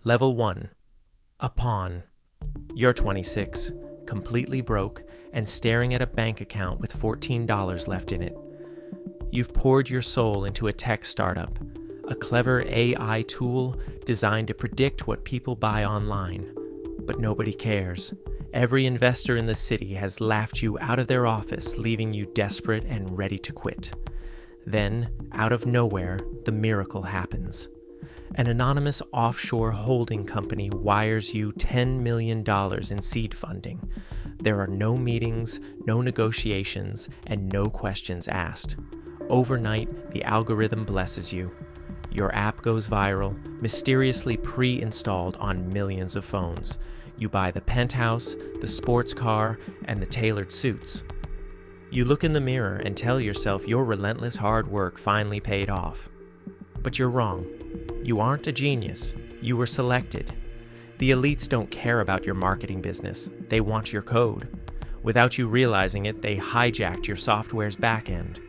Level 1. A pawn. You're 26, completely broke, and staring at a bank account with $14 left in it. You've poured your soul into a tech startup, a clever AI tool designed to predict what people buy online. But nobody cares. Every investor in the city has laughed you out of their office, leaving you desperate and ready to quit. Then, out of nowhere, the miracle happens. An anonymous offshore holding company wires you $10 million in seed funding. There are no meetings, no negotiations, and no questions asked. Overnight, the algorithm blesses you. Your app goes viral, mysteriously pre-installed on millions of phones. You buy the penthouse, the sports car, and the tailored suits. You look in the mirror and tell yourself your relentless hard work finally paid off. But you're wrong. You aren't a genius. You were selected. The elites don't care about your marketing business. They want your code. Without you realizing it, they hijacked your software's backend.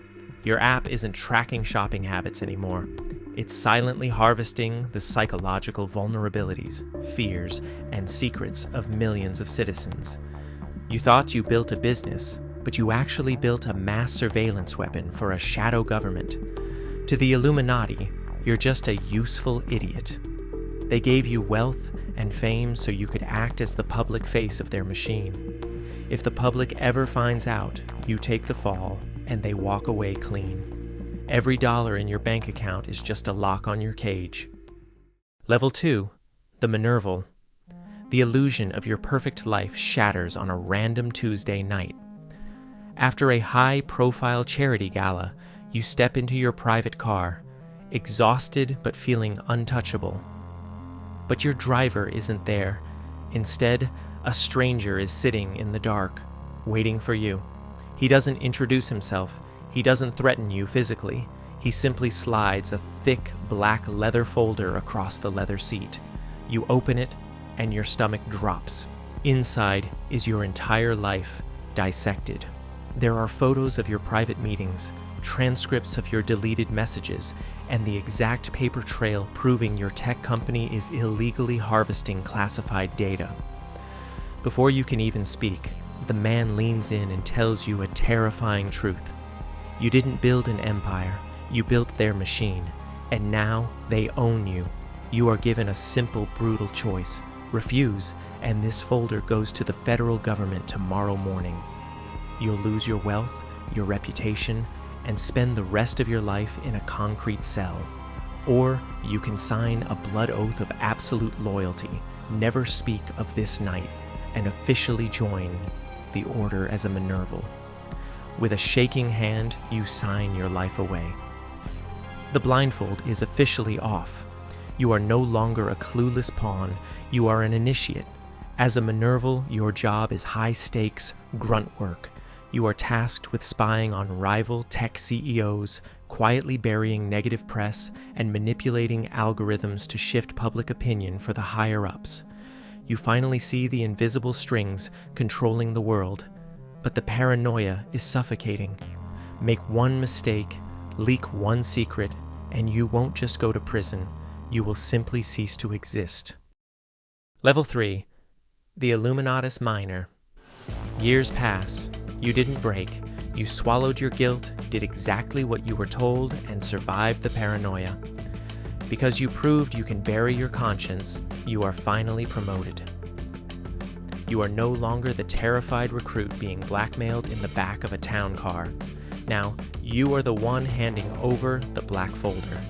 Your app isn't tracking shopping habits anymore. It's silently harvesting the psychological vulnerabilities, fears, and secrets of millions of citizens. You thought you built a business, but you actually built a mass surveillance weapon for a shadow government. To the Illuminati, you're just a useful idiot. They gave you wealth and fame so you could act as the public face of their machine. If the public ever finds out, you take the fall and they walk away clean. Every dollar in your bank account is just a lock on your cage. Level 2. The manurval. The illusion of your perfect life shatters on a random Tuesday night. After a high-profile charity gala, you step into your private car, exhausted but feeling untouchable. But your driver isn't there. Instead, a stranger is sitting in the dark, waiting for you. He doesn't introduce himself. He doesn't threaten you physically. He simply slides a thick black leather folder across the leather seat. You open it, and your stomach drops. Inside is your entire life, dissected. There are photos of your private meetings, transcripts of your deleted messages, and the exact paper trail proving your tech company is illegally harvesting classified data. Before you can even speak, the man leans in and tells you a terrifying truth. You didn't build an empire, you built their machine, and now they own you. You are given a simple, brutal choice. Refuse, and this folder goes to the federal government tomorrow morning. You'll lose your wealth, your reputation, and spend the rest of your life in a concrete cell. Or you can sign a blood oath of absolute loyalty, never speak of this night, and officially join the order as a manurval. With a shaking hand, you sign your life away. The blindfold is officially off. You are no longer a clueless pawn, you are an initiate. As a manurval, your job is high-stakes grunt work. You are tasked with spying on rival tech CEOs, quietly burying negative press, and manipulating algorithms to shift public opinion for the higher-ups. You finally see the invisible strings controlling the world, but the paranoia is suffocating. Make one mistake, leak one secret, and you won't just go to prison, you will simply cease to exist. Level 3. The Illuminatus Minor. Years pass. You didn't break. You swallowed your guilt, did exactly what you were told, and survived the paranoia. Because you proved you can bury your conscience, you are finally promoted. You are no longer the terrified recruit being blackmailed in the back of a town car. Now, you are the one handing over the black folder.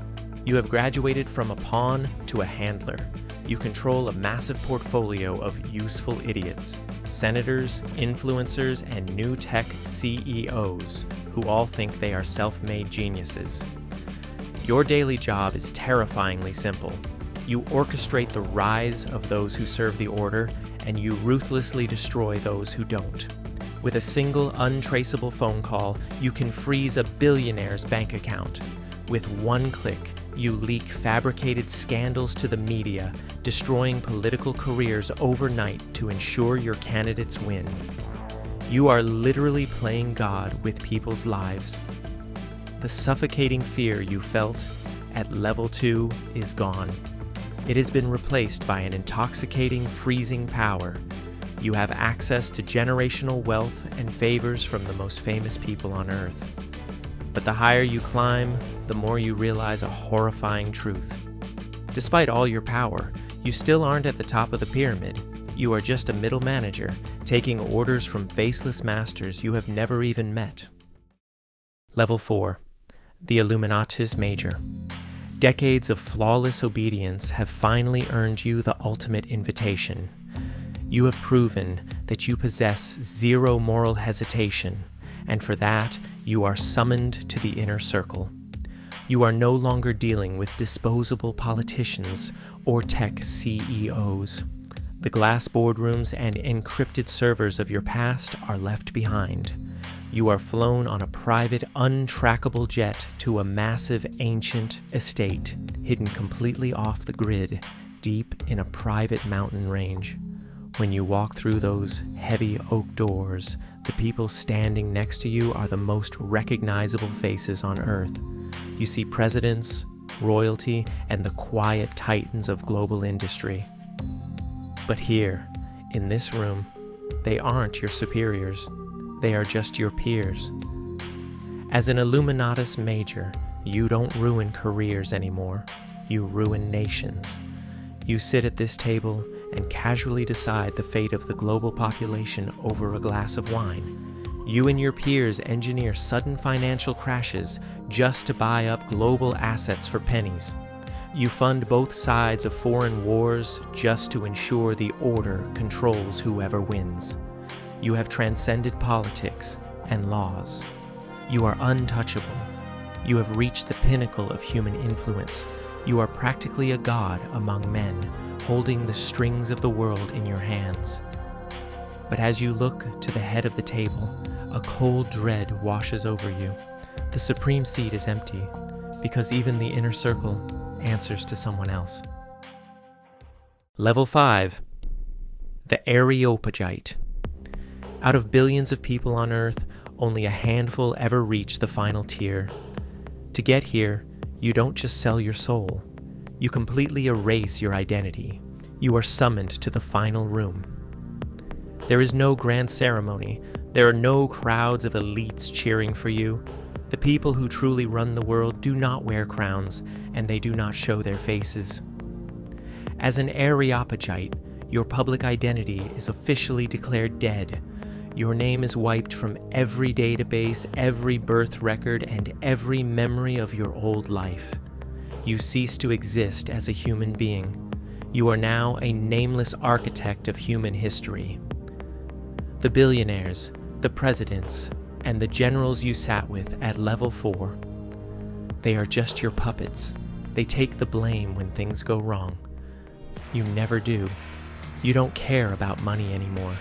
You have graduated from a pawn to a handler. You control a massive portfolio of useful idiots, senators, influencers, and new tech CEOs who all think they are self-made geniuses. Your daily job is terrifyingly simple. You orchestrate the rise of those who serve the order, and you ruthlessly destroy those who don't. With a single untraceable phone call, you can freeze a billionaire's bank account. With one click, you leak fabricated scandals to the media, destroying political careers overnight to ensure your candidates win. You are literally playing God with people's lives. The suffocating fear you felt at level 2 is gone. It has been replaced by an intoxicating, freezing power. You have access to generational wealth and favors from the most famous people on Earth. But the higher you climb, the more you realize a horrifying truth. Despite all your power, you still aren't at the top of the pyramid. You are just a middle manager, taking orders from faceless masters you have never even met. Level 4. The Illuminatus Major. Decades of flawless obedience have finally earned you the ultimate invitation. You have proven that you possess zero moral hesitation, and for that, you are summoned to the inner circle. You are no longer dealing with disposable politicians or tech CEOs. The glass boardrooms and encrypted servers of your past are left behind. You are flown on a private, untrackable jet to a massive, ancient estate, hidden completely off the grid, deep in a private mountain range. When you walk through those heavy oak doors, the people standing next to you are the most recognizable faces on Earth. You see presidents, royalty, and the quiet titans of global industry. But here, in this room, they aren't your superiors. They are just your peers. As an Illuminatus Major, you don't ruin careers anymore. You ruin nations. You sit at this table and casually decide the fate of the global population over a glass of wine. You and your peers engineer sudden financial crashes just to buy up global assets for pennies. You fund both sides of foreign wars just to ensure the order controls whoever wins. You have transcended politics and laws. You are untouchable. You have reached the pinnacle of human influence. You are practically a god among men, holding the strings of the world in your hands. But as you look to the head of the table, a cold dread washes over you. The supreme seat is empty, because even the inner circle answers to someone else. Level 5. The Areopagite. Out of billions of people on Earth, only a handful ever reach the final tier. To get here, you don't just sell your soul. You completely erase your identity. You are summoned to the final room. There is no grand ceremony. There are no crowds of elites cheering for you. The people who truly run the world do not wear crowns, and they do not show their faces. As an Areopagite, your public identity is officially declared dead. Your name is wiped from every database, every birth record, and every memory of your old life. You cease to exist as a human being. You are now a nameless architect of human history. The billionaires, the presidents, and the generals you sat with at level 4, they are just your puppets. They take the blame when things go wrong. You never do. You don't care about money anymore.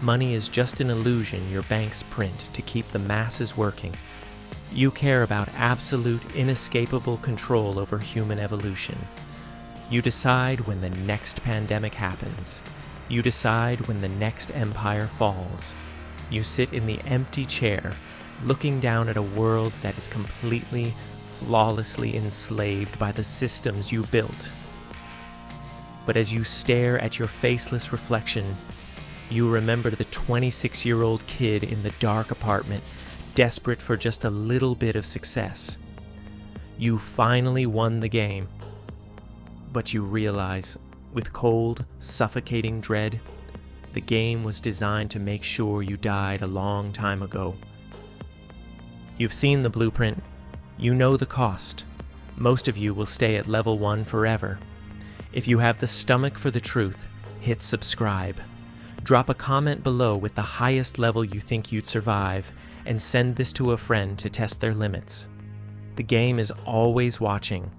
Money is just an illusion your banks print to keep the masses working. You care about absolute, inescapable control over human evolution. You decide when the next pandemic happens. You decide when the next empire falls. You sit in the empty chair, looking down at a world that is completely, flawlessly enslaved by the systems you built. But as you stare at your faceless reflection, you remember the 26-year-old kid in the dark apartment, desperate for just a little bit of success. You finally won the game. But you realize, with cold, suffocating dread, the game was designed to make sure you died a long time ago. You've seen the blueprint. You know the cost. Most of you will stay at level 1 forever. If you have the stomach for the truth, hit subscribe. Drop a comment below with the highest level you think you'd survive, and send this to a friend to test their limits. The game is always watching.